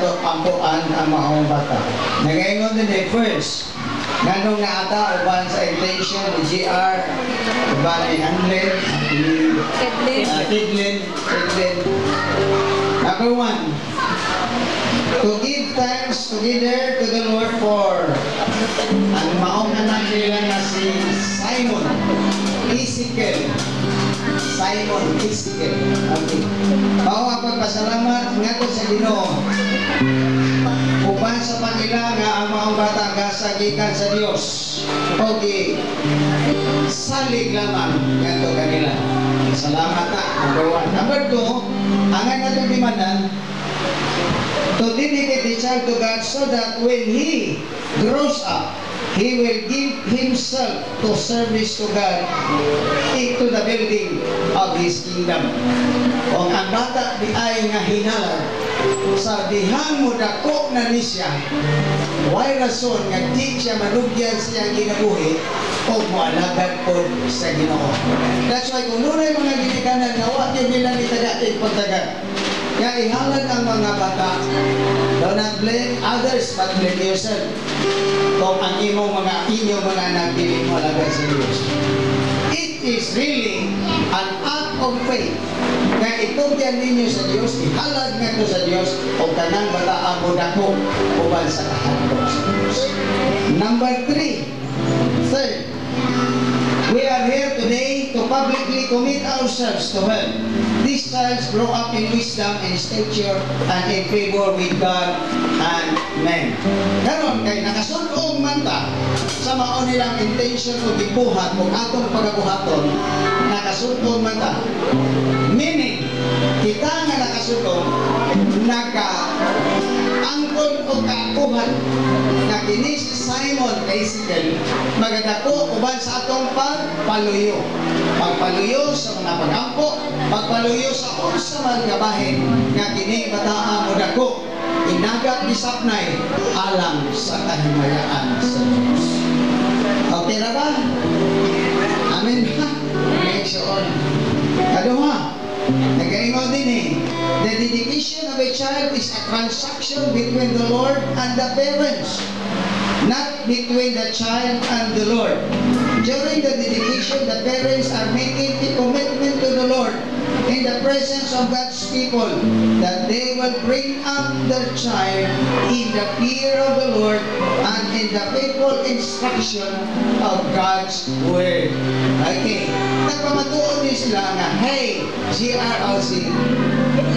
nato pampuan ang mga bata. Nagaingon din first, nganong naata uban sa intention ni GR, uban ni Hanlin, Tidlin. Number 1, to give thanks together to the Lord for ang maong anak nila na si Simon Ezekiel. Okay. Mao ang pagpasalamat ngadto sa Ginoo. Uban sa pagila nga ang maong bata gasagikan sa Dios. Okay. Salig lamang ngadto kanila. Salamat na. Number 1. Number 2, ang natong dimanan to dedicate the child to God so that when he grows up, he will give himself to service to God into the building of His kingdom. O ang bata di ay nga hinala sa dihang mo dako na ni siya, why rason nga di siya manugyan siyang ginabuhi o moalagad po sa Ginoo. That's why kung nunay mga ginikanan nga wa niyo bilang itagatig pagtagad, kaya ihalad ang mga bata. Do not blame others, but blame yourself. Kung ang inyong mga anak dili mo alagad sa Diyos. It is really an act of faith na itugyan ninyo sa Diyos, ihalad nga ito sa Diyos, o kanang bata mo dako uban sa kahandog sa Diyos. Number 3, third, we are here today to publicly commit ourselves to help these child grow up in wisdom and stature and in favor with God and men. Karon kay nakasulong man ta sa mao nilang intention o gibuhat o atong pagabuhaton, nakasulong man ta. Meaning, kita nga nakasulong, naka-angkol o kakuhan na kini si Simon Ezekiel magadako uban sa atong pagpaluyo. Pagpaluyo sa mga pagampo, pagpaluyo sa unsa man nga bahin nga kini bataa mo dako inagat bisapnay alang sa kahimayaan sa Diyos. Okay na ba? Amen ba? Next on. Kaduha, nag-ingon din the dedication of a child is a transaction between the Lord and the parents, not between the child and the Lord. During the dedication, the parents are making a commitment to the Lord in the presence of God's people that they will bring up their child in the fear of the Lord and in the faithful instruction of God's Word. Okay. Nagpamatuon din sila nga, hey, GRLC,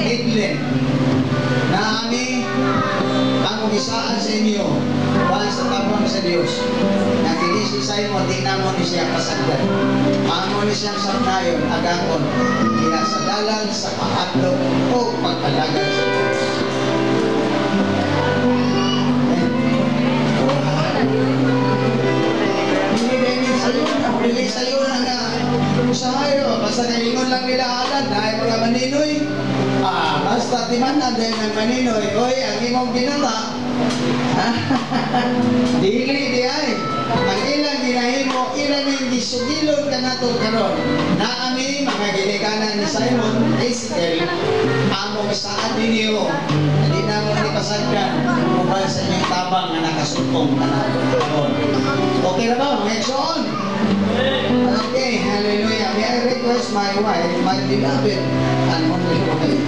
Edlin, na kami ang umisaan sa inyo para sa tabang sa Diyos. Nagkini si Simon, di na mo ni siya kasagdan. Amo ni siyang sapnayon, agakon, kinasadalan sa paatlog o pagkalagad sa Diyos. Hindi sa'yo na usahayo, basta kalingon lang nila alam, dahil mga maninoy, basta timanan dahil ng maninoy, oy, ang imong binata, dili di ay, ang ilang ginahimo, ilang yung gisugilon ka na ito karon, na ami, mga ginikanan ni Simon Ezekiel, among saan ninyo, hindi na mo ipasagdan, mubal sa inyong tabang na nakasutong ka na ito karon. Okay na ba? Next on. Okay, hallelujah. May I request my wife, my beloved and only wife,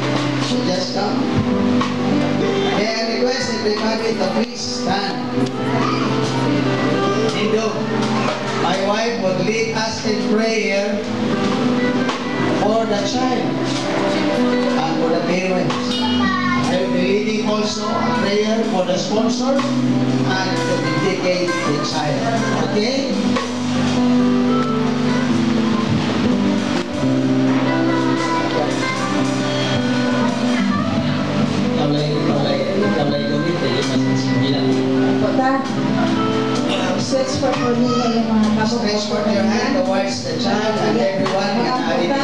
to just come. May I request everybody to please stand. Indo, my wife would lead us in prayer for the child and for the parents. I will be leading also a prayer for the sponsor and to dedicate the child. Okay? Stretch for me yung mga kabog. Stretch for your hand towards the child and everyone in the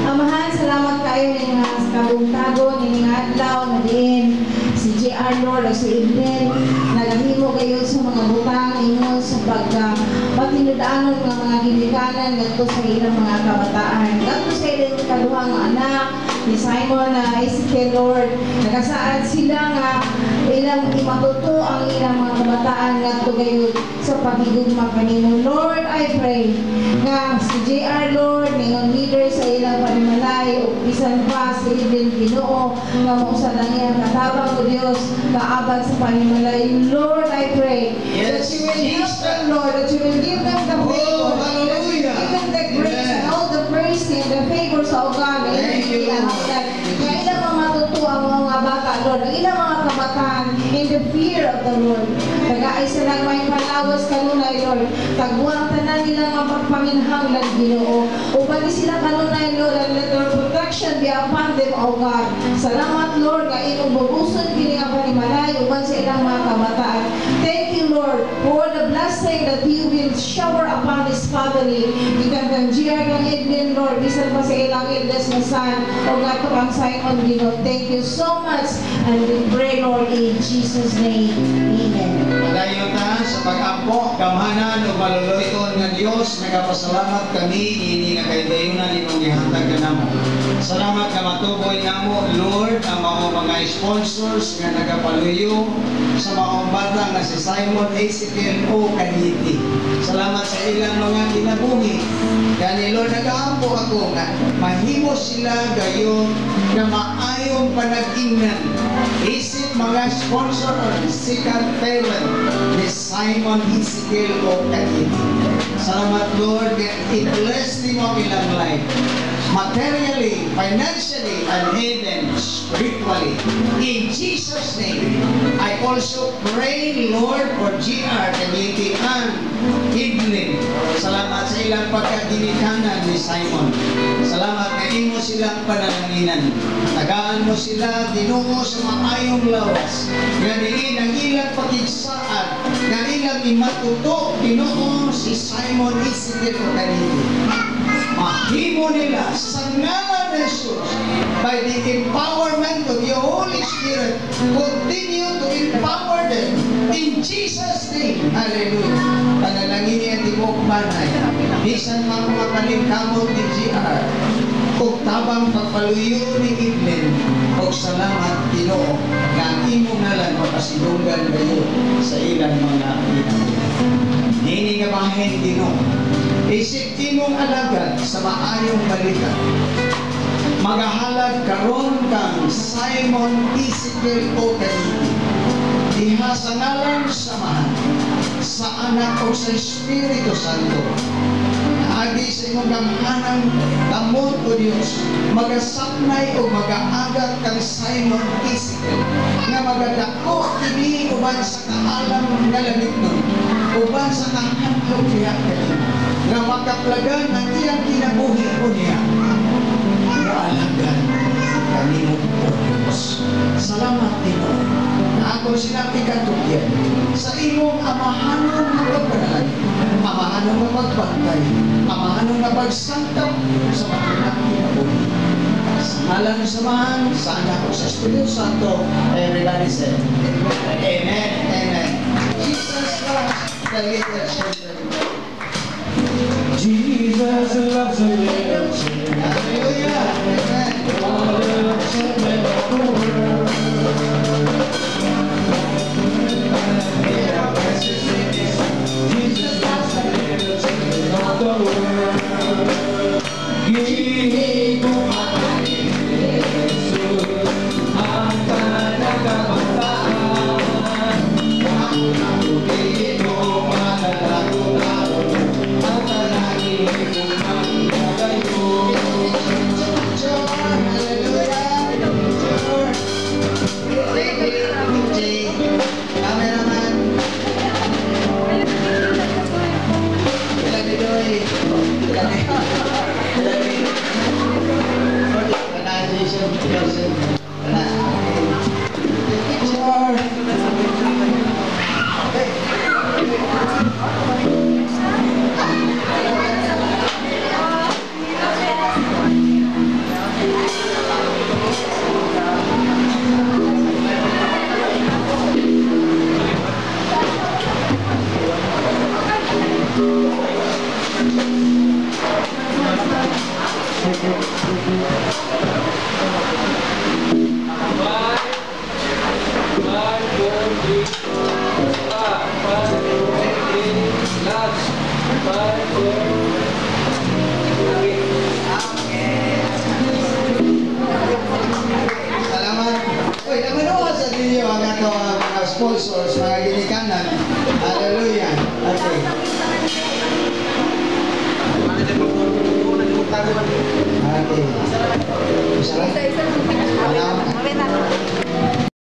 Amahan, salamat kayo ng mga kabog-tago, ng mga adlaw na din si J.R. Lord o si Edlin. Nagahimo kayo sa mga butang ingon sa pagtinudaanon ng mga ginikanan ngadto sa ilang mga kabataan. Ngadto sa ilang kaduhang anak, ni Simon na Ezekiel, Lord. Nakasaad sila nga ilang imatuto ang ilang mga kabataan nga tugayon sa pagigugma kanimo. Lord, I pray nga si JR, Lord, ngayon leader sa ilang panimalay o bisan pa sa Eden Ginoo nga mo sa langyan katabang o Dios kaabag sa panimalay. Lord, I pray that you will help them, Lord, that you will give them the favor, that you will give them the grace and all the praise and the favor sa ugang nga ilang mga matutuwa ang mga bata, Lord, ang ilang mga kabataan in the fear of the Lord. Nag-aay sila may palawas kanunay, Lord. Tagbuang tanan nila mga pagpaminhanglan, Ginoo. Upali sila kanunay, Lord, and let your protection be upon them, O God. Salamat, Lord, nga inyong bubuson kini nga panimalay uban sa ilang mga kabataan. Thank you, Lord, for the blessing that you will shower upon this family. Ikan kang GR ng Edwin, Lord, bisan pa sa ilang eldest na son, o nga to ang Simon, Ginoo. Thank you so much, and we pray, Lord, in Jesus' name. Amen. Padayon ta sa pag-ampo, kamhanan o maluluyon nga Dios, nagapasalamat kami ini nga kaydayunan imong gihatag kanamo. Salamat ka matuboy namo, Lord, ang mga sponsors nga nagapaluyo sa mga bata nga si Simon Ezekiel o Kaniti. Salamat sa ilang mga kinabuhi. Gani Lord, nag-aampo ako nga mahimo sila gayon na maayong panag-ingnan. Isip mga sponsor or second parent ni Simon Ezekiel o Kaniti. Salamat Lord, i-bless ni mo ilang life. Materially, financially, and even spiritually. In Jesus' name, I also pray, Lord, for GR, Kaniti, and Evelyn. Salamat sa ilang pagkaginikanan ni Simon. Salamat na imo silang panananginan. Tagaan mo sila, Ginoo, sa maayong lawas. Ganiin ang ilang pagigsaad, nga ilang imatuto, Ginoo, si Simon Ezekiel o Kaniti. Mahimo nila sa ngalan ni Jesus by the empowerment of your Holy Spirit. Continue to empower them in Jesus' name. Hallelujah. Panalangin niya tibok banay. Bisan mga makalingkamot ni GR. Kung tabang pagpaluyo ni Evelyn. O salamat Ginoo na imo nalang makasilungan kayo sa ilang mga pinagin. Nini nga bahin Ginoo. Isip imong alagad sa maayong balita. Magahalag karon kang Simon Ezekiel o Kaniti. Diha sa ngalan samahan sa anak o sa Espiritu Santo. Agi sa imong gamhanang tamod o Dios, magasapnay o magaagat kang Simon Ezekiel nga magadako kini uban sa kaalam nga langit nun, uban sa kahandlong diha kanimo nga makaplagan ang iyang kinabuhi o niya. Maalagan kanimo o Diyos. Salamat Tino na ako sila ikatugyan sa imong amahanon na pagpanalag, amahanon na pagbantay, amahanon na pagsantap sa mga kinabuhi. Sa ngalan ng samahan, sa anak ko sa Espiritu Santo, everybody said, Amen, Amen. Jesus Christ, the little children. Jesus loves a little children. Hallelujah. Amen. All the little children of the world. There are precious in this. Jesus loves the little children of the world. Give kumakain Jesus ang panagkabataan. Ako na tuloy ko malalago-lago. Salamat. Uy, namanood sa ninyo ang ato mga sponsors, mga ginikanan. Hallelujah.